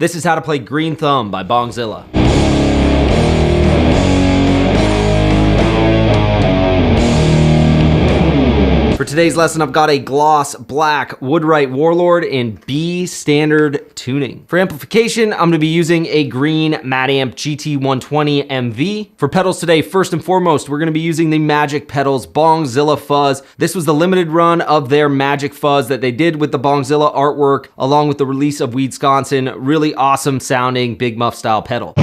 This is how to play Greenthumb by Bongzilla. For today's lesson, I've got a gloss black Woodwright Warlord in B standard tuning. For amplification, I'm going to be using a green Matamp GT120 MV. For pedals today, first and foremost, we're going to be using the Magic Pedals Bongzilla Fuzz. This was the limited run of their Magic Fuzz that they did with the Bongzilla artwork, along with the release of Wisconsin. Really awesome sounding big muff style pedal.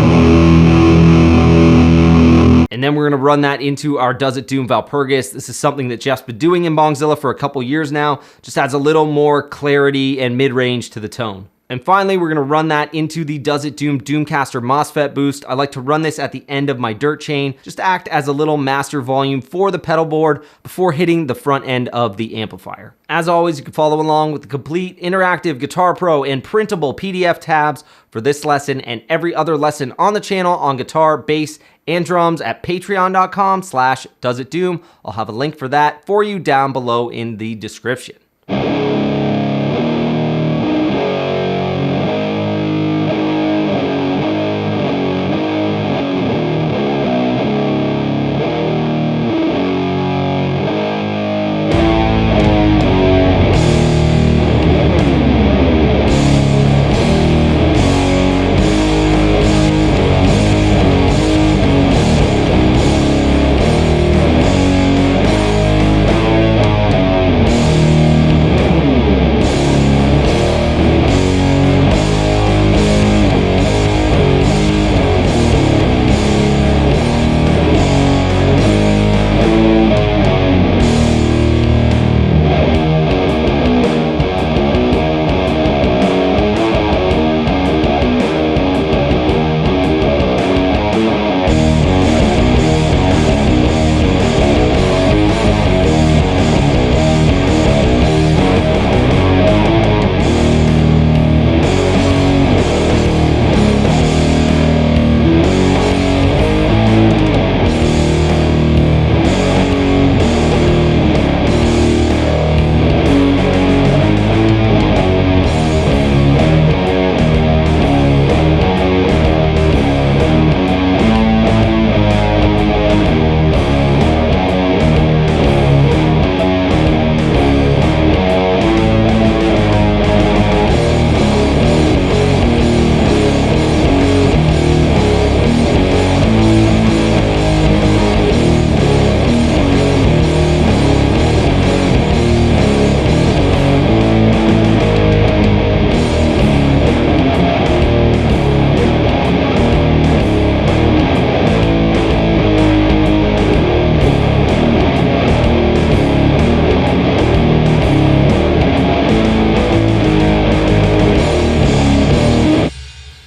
And then we're gonna run that into our Does It Doom Valpurgis. This is something that Jeff's been doing in Bongzilla for a couple years now. Just adds a little more clarity and mid-range to the tone. And finally, we're gonna run that into the Does It Doom Doomcaster MOSFET boost. I like to run this at the end of my dirt chain, just to act as a little master volume for the pedal board before hitting the front end of the amplifier. As always, you can follow along with the complete interactive Guitar Pro and printable PDF tabs for this lesson and every other lesson on the channel on guitar, bass, and drums at patreon.com/doesitdoom. I'll have a link for that for you down below in the description.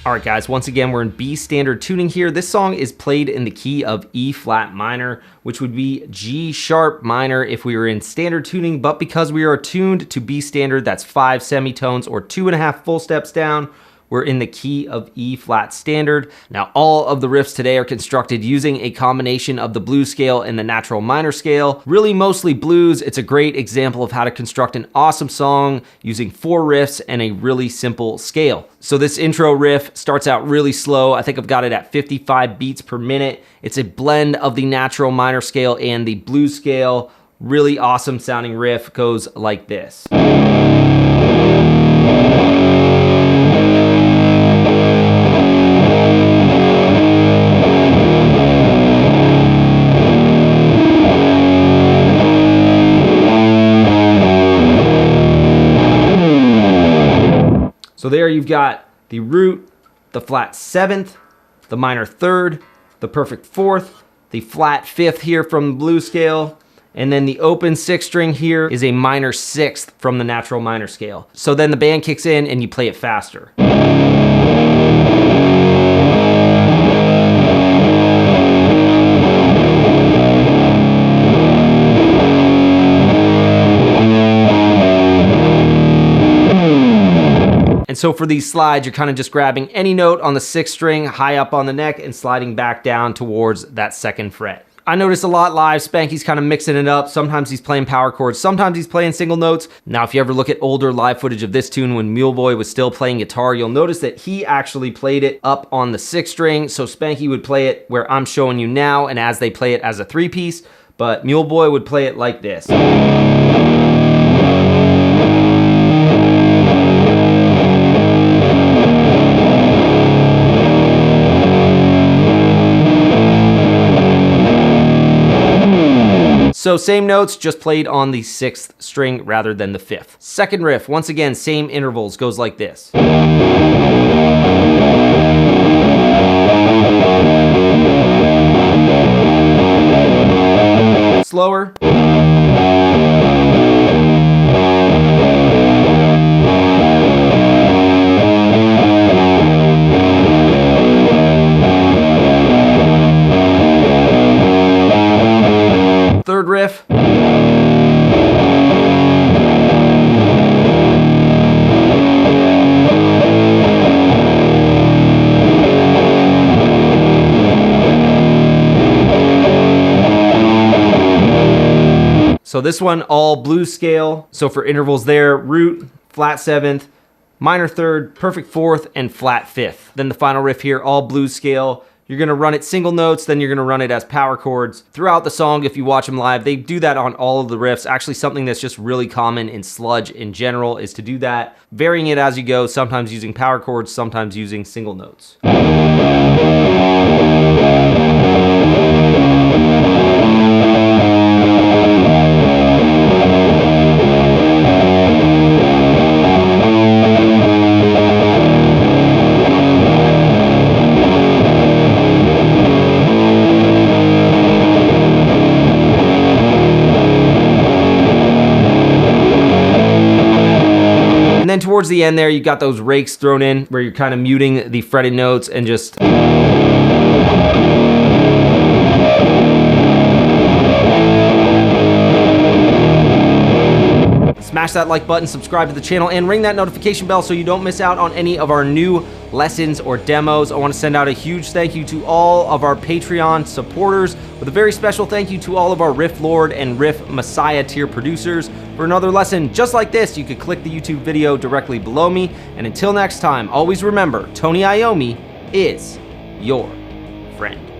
All right, guys, once again, we're in B standard tuning here. This song is played in the key of E flat minor, which would be G sharp minor if we were in standard tuning, but because we are tuned to B standard, that's 5 semitones or 2.5 full steps down, we're in the key of E flat standard. Now, all of the riffs today are constructed using a combination of the blues scale and the natural minor scale, really mostly blues. It's a great example of how to construct an awesome song using 4 riffs and a really simple scale. So this intro riff starts out really slow. I think I've got it at 55 beats per minute. It's a blend of the natural minor scale and the blues scale. Really awesome sounding riff, goes like this. So there you've got the root, the flat 7th, the minor 3rd, the perfect 4th, the flat 5th here from the blues scale, and then the open 6th string here is a minor 6th from the natural minor scale. So then the band kicks in and you play it faster. And so for these slides, you're kind of just grabbing any note on the 6th string high up on the neck and sliding back down towards that 2nd fret. I noticed a lot live, Spanky's kind of mixing it up. Sometimes he's playing power chords, sometimes he's playing single notes. Now, if you ever look at older live footage of this tune when Muleboy was still playing guitar, you'll notice that he actually played it up on the 6th string. So Spanky would play it where I'm showing you now, and as they play it as a 3-piece, but Muleboy would play it like this. So same notes, just played on the 6th string rather than the 5th. Second riff, once again, same intervals, goes like this. Slower. Third riff. So this one, all blues scale. So for intervals there, root, flat 7th, minor 3rd, perfect 4th, and flat 5th. Then the final riff here, all blues scale. You're gonna run it single notes, then you're gonna run it as power chords. Throughout the song, if you watch them live, they do that on all of the riffs. Actually, something that's just really common in sludge in general is to do that, varying it as you go, sometimes using power chords, sometimes using single notes. And then towards the end there, you got those rakes thrown in where you're kind of muting the fretted notes and just... Smash that like button, subscribe to the channel, and ring that notification bell so you don't miss out on any of our new lessons or demos. I want to send out a huge thank you to all of our Patreon supporters, with a very special thank you to all of our Riff Lord and Riff Messiah tier producers. For another lesson just like this, you could click the YouTube video directly below me. And until next time, always remember, Tony Iommi is your friend.